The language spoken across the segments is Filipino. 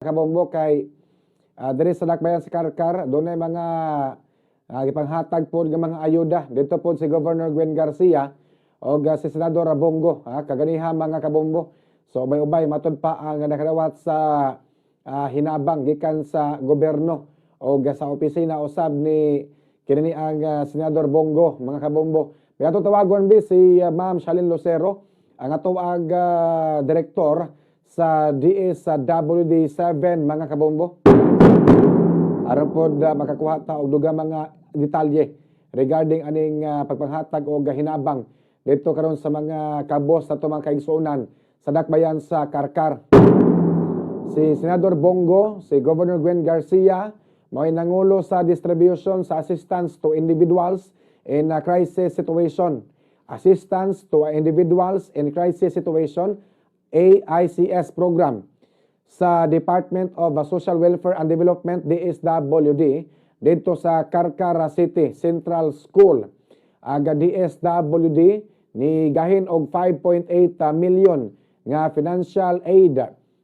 Kabombo kay diri sa Dakbayan sa Karkar, doon ay mga gipanghatag po ng mga ayuda. Dito po si Governor Gwen Garcia o si Senador Bongo, kaganiha mga kabombo. So ubay-ubay matod pa ang nakadawat sa hinabang gikan sa gobyerno o sa opisina usab ni kini ang Senador Bongo mga kabombo. Kaya tawagon bi si Ma'am Shalyn Lucero, ang atuang direktor sa DSWD7 mga kabombo. Aron pod makakuha ta og dugang mga detalye regarding aning pagpanghatag o hinabang dito karon sa mga kabos sa mga kaigsuonan sa Dakbayan sa Karkar. Si Senador Bongo, si Governor Gwen Garcia, may nangulo sa distribution sa assistance to individuals in a crisis situation. Assistance to individuals in crisis situation, AICS program sa Department of Social Welfare and Development, DSWD, dito sa Karkar City Central School. Aga DSWD ni gahin og 5.8 million nga financial aid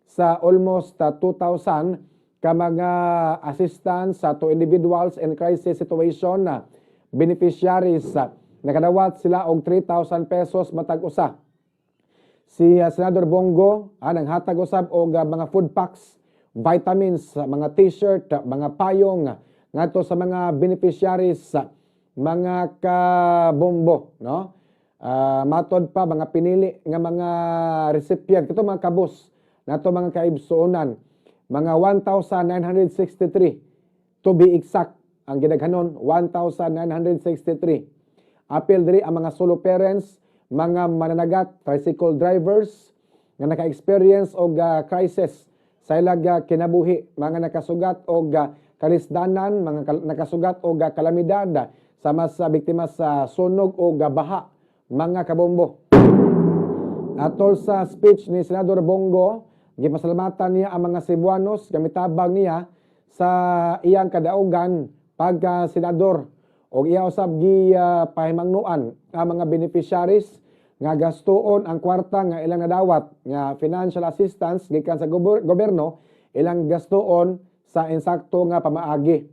sa almost 2,000 ka mga assistance to individuals in crisis situation beneficiaries. Nakadawat sila og 3,000 pesos matag usa. Si Senador Bongo nanghatag usab og mga food packs, vitamins, mga t-shirt, mga payong ngadto sa mga beneficiaries, mga kabombo, no? Matod pa mga pinili nga mga recipient kato mga kabos nato mga kaibsuonan, mga 1,963 to be exact ang gidaghanon, 1,963. Apil diri ang mga solo parents, mga mananagat, tricycle drivers nga naka-experience og crisis sa ilang kinabuhi, mga nakasugat og kalisdanan, mga nakasugat og kalamidad sa mas biktima sa sunog o baha, mga kabombo. Atol sa speech ni Senador Bongo, gipasalamatan niya ang mga Cebuanos, gamitabang niya sa iyang kadaugan pagka senador. O iya usab pahimangnuan ang mga beneficiaries nga gastuon ang kwarta nga ilang nadawat nga financial assistance gikan sa gobyerno, ilang gastuon sa insakto nga pamaagi.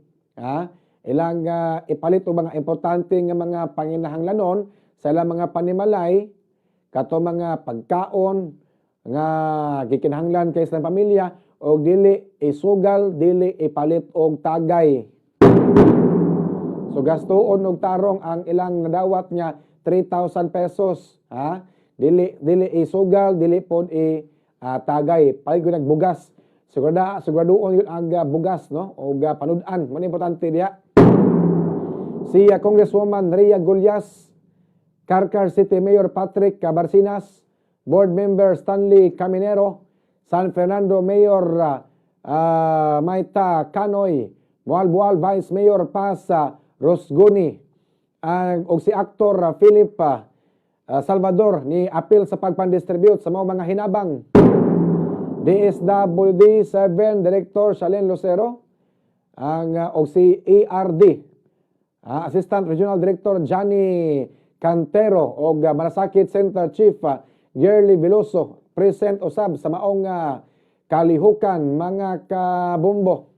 Ilang ipalit og mga importante nga mga panginahanglanon sa ilang mga panimalay, kato mga pagkaon nga gikinahanglan kay sa pamilya og dili isugal, dili ipalit og tagay. So gastuon og tarong ang ilang nadawat niya 3,000 pesos. Dili isugal, dili pod tagay. Palig ko nagbugas. Siguraduon yun ang bugas, no? O panudan. Mo importante diha. Si Congresswoman Ria Gullas, Karkar City Mayor Patrick Cabarcinas, Board Member Stanley Caminero, San Fernando Mayor Maita Canoy, Bual-Bual Vice Mayor Paz Rosguni, og si Actor Philip Salvador ni apil sa pagpandistribute sa mga hinabang. DSWD 7 Director Shalyn Lucero, og si ARD Assistant Regional Director Johnny Cantero og Malasakit Center Chief Gerly Veloso, present usab sa maong kalihukan mga kabombo.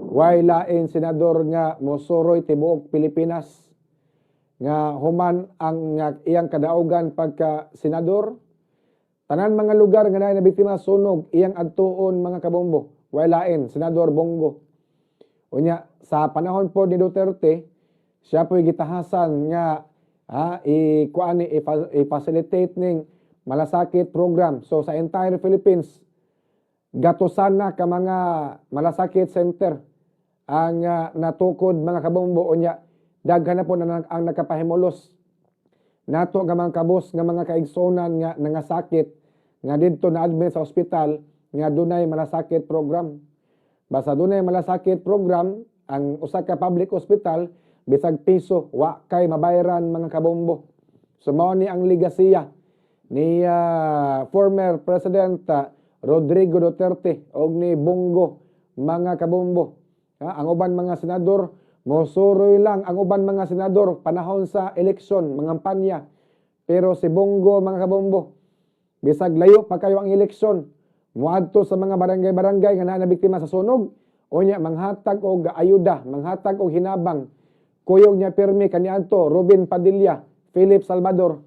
Way lain senador nga mosuroy tibuok Pilipinas nga human ang iyang kadaugan pagka senador. Tanan mga lugar nga na biktima sunog iyang adtuon mga kabombo. Way lain Senador Bongo. Unya sa panahon po ni Duterte, siya po gitahasan nga i-facilitate ning malasakit program. So sa entire Philippines, gatusan na ka mga malasakit center ang natukod mga kabombo. Unya daghan na po ang nakapahimulos nato nga mga kabos nga mga kaigsuonan nga nangasakit nga didto na admit sa ospital nga dunay malasakit program. Basta dunay malasakit program ang usa ka public hospital, bisag piso wa kay mabayaran mga kabombo. So mao ni ang ligasiya ni former President Rodrigo Duterte og ni Bongo mga kabombo. Ang uban mga senador mosuroy lang, ang uban mga senador panahon sa eleksyon, mga kampanya. Pero si Bongo mga kabombo, bisag layo pa kayo ang eleksyon, muadto sa mga barangay-barangay nga naa na biktima sa sunog, unya manghatag og ayuda, manghatag og hinabang. Kuyog niya pirmi kaniadto Ruben Padilla, Philip Salvador.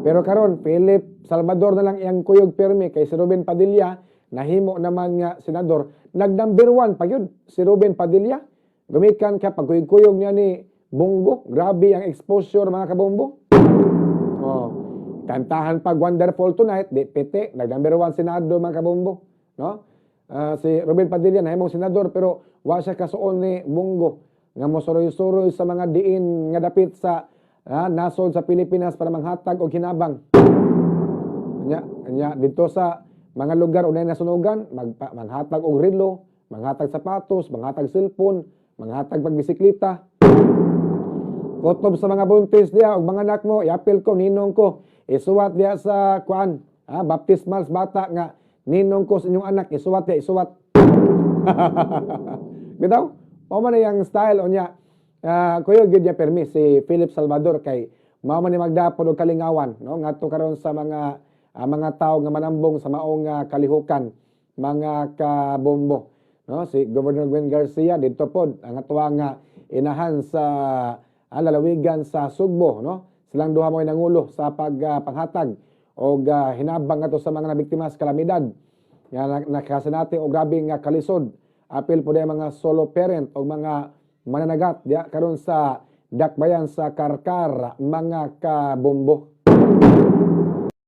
Pero karon Philip Salvador na lang iyang kuyog pirmi kay si Ruben Padilla nahimo naman nga senador. Nag-number 1 pa yun si Ruben Padilla. Gumikan ka pagkuyog-kuyog niya ni Bongo. Grabe ang exposure mga kabombo. Oh, kantahan pag Wonderful Tonight, di pete, nag-number 1 senado mga kabombo, no? Si Ruben Padilla nahimong senador pero wa siya kasuon ni Bongo nga mosuroy-suroy sa mga diin nga dapit sa nasod sa Pilipinas para manghatag og hinabang. Nya dito sa mga lugar unay nasunugan, manghatag og relo, manghatag sapatos, manghatag cellphone, manghatag pagbisikleta. Kotob sa mga buntis diya og mga anak mo, iapil ko ninong ko, isuwat diya sa kuan, baptismal sa bata nga ninong ko sa inyong anak, isuwat diya, isuwat. Bitaw, mao man yang style onya. Kuyo gyud ya permi si Philip Salvador kay mao man ni magdapod og kalingawan, no? Ngadto karon sa mga tawo nga manambong sa maong kalihukan, mga kabombo, no? Si Governor Gwen Garcia didto pod ang atuwa nga inahan sa lalawigan sa Sugbo, no? Silang duha mo nangulo sa pagpanghatag og hinabang ato sa mga nabiktima sa kalamidad nga nakasanati og grabe nga kalisod. Apil po mga solo parent o mga mananagat diya karon sa dakbayan sa Karkar mga kabombo.